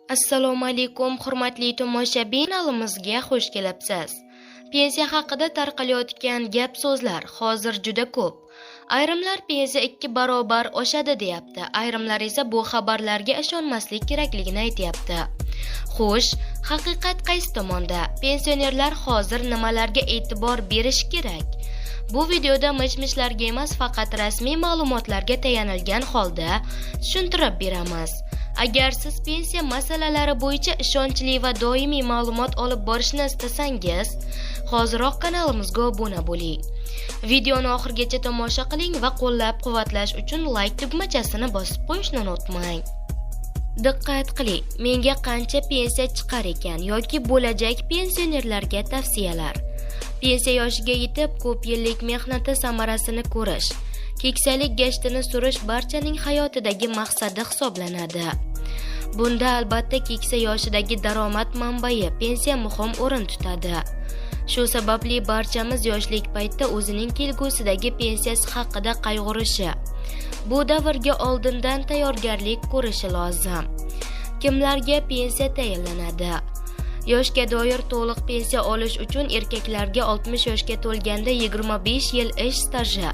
Assalomu alaykum, hurmatli tomoshabin, kanalimizga xush kelibsiz. Pensiya haqida tarqalayotgan gap-so'zlar hozir juda ko'p. Ayrimlar pensiya 2 barobar oshadi deyapti, ayrimlar esa bu xabarlarga ishonmaslik kerakligini aytayapti. Xo'sh, haqiqat qaysi tomonda? Pensionerlar hozir nimalarga e'tibor berish kerak? Bu videoda mish-mishlarga emas, faqat rasmiy ma'lumotlarga tayanilgan holda tushuntirib beramiz. Agar siz pensiya masalalari bo'yicha ishonchli va doimiy ma'lumot olib borishni istasangiz, hoziroq kanalimizga obuna bo'ling. Videoni oxirigacha tomosha qiling va qo'llab-quvvatlash uchun like tugmachasini bosib qo'yishni unutmang. Diqqat qiling, menga qancha pensiya chiqar ekan yoki bo'lajak pensionerlarga tavsiyalar. Pensiya yoshiga yetib, ko'p yillik mehnati samarasini ko'rish, keksalik gashtini surish barchaning hayotidagi maqsadi hisoblanadi. Bunda albatta keksa yoshidagi daromad manbai pensiya muhim o'rin tutadi. Shu sababli barchamiz yoshlik paytda o'zining kelgusidagi pensiyasi haqida qayg'urishi, bu davrga oldindan tayyorgarlik ko'rishi lozim. Kimlarga pensiya tayinlanadi? Yoshga doir to'liq pensiya olish uchun erkaklarga 60 yoshga to'lganda 25 yil ish staji,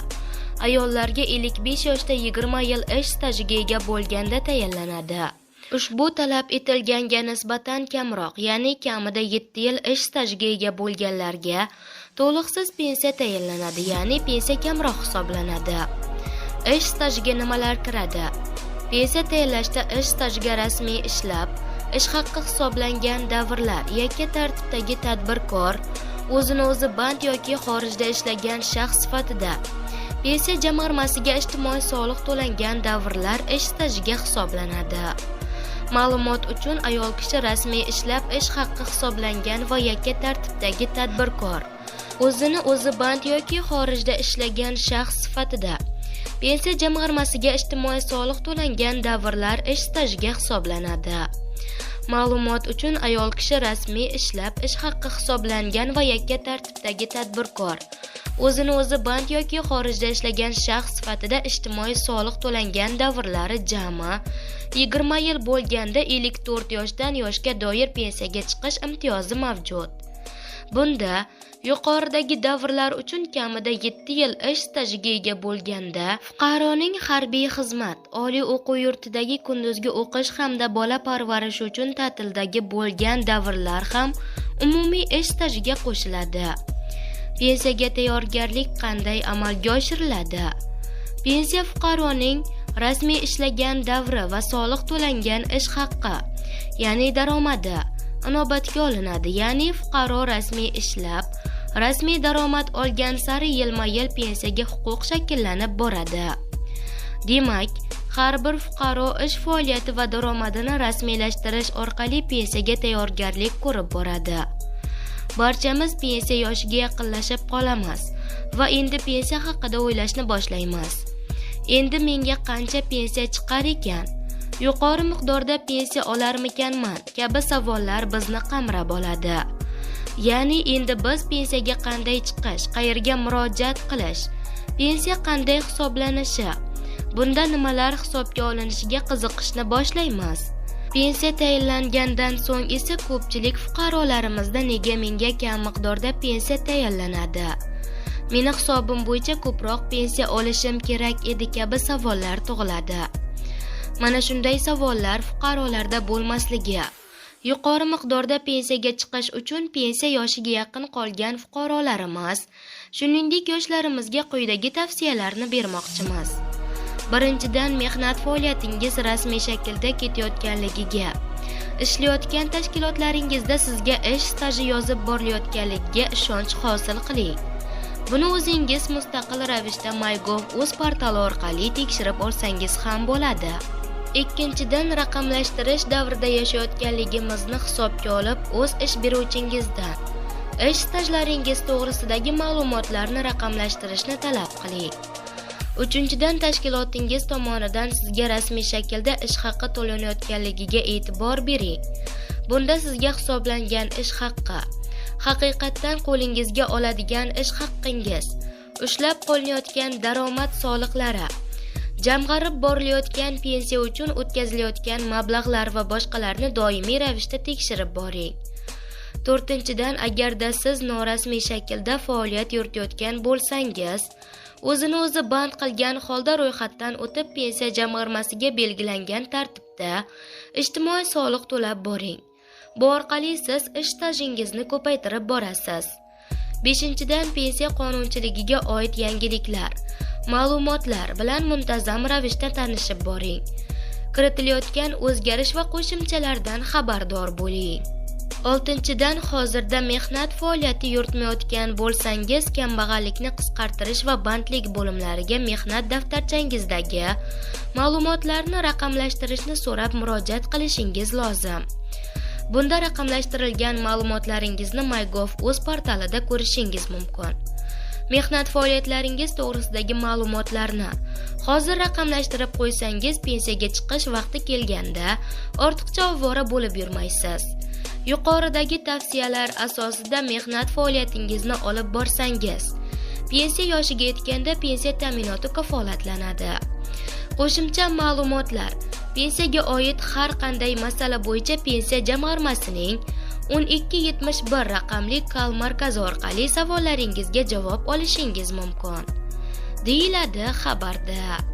ayollarga 55 yoshda 20 yil ish stajiga ega bo'lganda tayinlanadi. Ushbu talab etilganga nisbatan kamroq, ya'ni kamida 7 yil ish stajiga ega bo'lganlarga to'liqsiz pensiya tayinlanadi, ya'ni pensiya kamroq hisoblanadi. Ish stajiga nimalar kiradi? Pensiya tayinlashda ish stajiga rasmiy ishlab, ish haqqi hisoblangan davrlar, yakka tartibdagi tadbirkor, o'zini o'zi band yoki xorijda ishlagan shaxs sifatida pensiya jamg'armasiga ijtimoiy soliq to'langan davrlar ish stajiga hisoblanadi. Ma'lumot uchun, ayol kishi rasmiy ishlab ish haqqi hisoblangan va yakka tartibdagi tadbirkor, o'zini o'zi band yoki xorijda ishlagan shaxs sifatida pensiya jamg'armasiga ijtimoiy soliq to'langan davrlar ish stajiga hisoblanadi. Ma'lumot uchun, ayol kishi rasmiy ishlab ish haqqi hisoblangan va yakka tartibdagi tadbirkor, o'zini o'zi band yoki xorijda ishlagan shaxs sifatida ijtimoiy soliq to'langan davrlari jami 20 yil bo'lganda 54 yoshdan yoshga doir pensiyaga chiqish imtiyozi mavjud. Bunda yuqoridagi davrlar uchun kamida 7 yil ish stajiga ega bo'lganda fuqaroning harbiy xizmat, oliy o'quv yurtidagi kunduzgi o'qish hamda bola parvarishi uchun ta'tildagi bo'lgan davrlar ham umumiy ish stajiga qo'shiladi. Pensiyaga tayyorgarlik qanday amalga oshiriladi? Pensiya fuqaroning rasmiy ishlagan davri va soliq to'langan ish haqqi, ya'ni daromadi inobatga olinadi, ya'ni fuqaro rasmiy ishlab, rasmiy daromad olgan sari yilma-yil pensiyaga huquq shakllanib boradi. Demak, har bir fuqaro ish faoliyati va daromadini rasmiylashtirish orqali pensiyaga tayyorgarlik ko'rib boradi. Barchamiz pensiya yoshiga yaqinlashib qolamiz va endi pensiya haqida o'ylashni boshlaymiz. Endi menga qancha pensiya chiqar ekan? Yuqori miqdorda pensiya olarmikanman? Kabi savollar bizni qamrab oladi. Ya'ni endi biz pensiyaga qanday chiqish, qayerga murojaat qilish, pensiya qanday hisoblanishi, bunda nimalar hisobga olinishiga qiziqishni boshlaymiz. Pensiya tayinlangandan so'ng esa ko'pchilik fuqarolarimizda nega menga kam miqdorda pensiya tayinlanadi? Meni hisobim bo'yicha ko'proq pensiya olishim kerak edi kabi savollar tug'iladi. Mana shunday savollar fuqarolarda bo'lmasligi, yuqori miqdorda pensiyaga chiqish uchun pensiya yoshiga yaqin qolgan fuqarolarimiz, shuningdek yoshlarimizga quyidagi tavsiyalarni bermoqchimiz. Birinchidan, mehnat faoliyatingiz rasmiy shaklda ketayotganligiga, ishlayotgan tashkilotlaringizda sizga ish staji yozib borilayotganligiga ishonch hosil qiling. Buni o'zingiz mustaqil ravishda MyGov.uz portali orqali tekshirib olsangiz ham bo'ladi. Ikkinchidan, raqamlashtirish davrida yashayotganligimizni hisobga olib, o'z ish beruvchingizdan ish stajlaringiz to'g'risidagi ma'lumotlarni raqamlashtirishni talab qiling. Uchinchidan, tashkilotingiz tomonidan sizga rasmiy shaklda ish haqqi to'lanayotganligiga e'tibor bering. Bunda sizga hisoblangan ish haqqi, haqiqatdan qo'lingizga oladigan ish haqqingiz, ushlab qolinayotgan daromad soliqlari, jamg'arib borilayotgan pensiya uchun o'tkazilayotgan mablag'lar va boshqalarni doimiy ravishda tekshirib boring. 4-dan, agarda siz norasmiy shaklda faoliyat yuritayotgan bo'lsangiz, o'zini o'zi band qilgan holda ro'yxatdan o'tib pensiya jamg'armasiga belgilangan tartibda ijtimoiy soliq to'lab boring. Bu orqali siz ish stajingizni ko'paytirib borasiz. 5-dan, pensiya qonunchiligiga oid yangiliklar, ma'lumotlar bilan muntazam ravishda tanishib boring. Kiritilayotgan o'zgarish va qo'shimchalardan xabardor bo'ling. 6-dan, hozirda mehnat faoliyati yuritmayotgan bo'lsangiz, kambag'allikni qisqartirish va bandlik bo'limlariga mehnat daftarchangizdagi ma'lumotlarni raqamlashtirishni so'rab murojaat qilishingiz lozim. Bunda raqamlashtirilgan ma'lumotlaringizni MyGov.uz portalida ko'rishingiz mumkin. Mehnat faoliyatlaringiz to'g'risidagi ma'lumotlarni hozir raqamlashtirib qo'ysangiz, pensiyaga chiqish vaqti kelganda ortiqcha ovora bo'lib yurmaysiz. Yuqoridagi tavsiyalar asosida mehnat faoliyatingizni olib borsangiz, pensiya yoshiga yetganda pensiya ta'minoti kafolatlanadi. Qo'shimcha ma'lumotlar: pensiyaga oid har qanday masala bo'yicha pensiya jamg'armasining 1271 raqamli kal markazi orqali savollaringizga javob olishingiz mumkin, deyiladi xabarda.